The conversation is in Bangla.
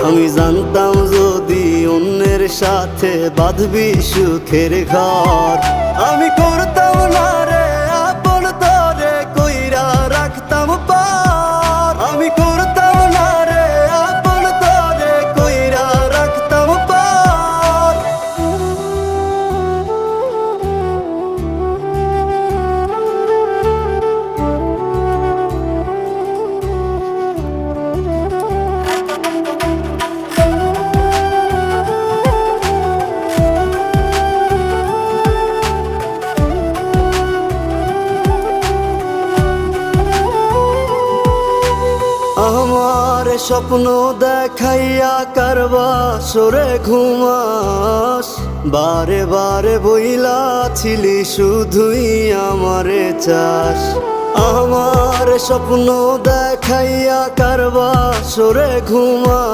আমি জানতাম যদি অন্যের সাথে বাঁধবি সুখের ঘর, আমি করতাম না রে আপন তোরে কইরা রাখতাম পার। আমি করতাম না রে আপন তোরে কইরা রাখতাম পার। আমার স্বপ্ন দেখাইয়া কারবা সরে ঘুমাস, বারে বারে বইলা ছিলি শুধুই আমারে চাস। আমার স্বপ্ন দেখাইয়া কারবা সরে ঘুমাস।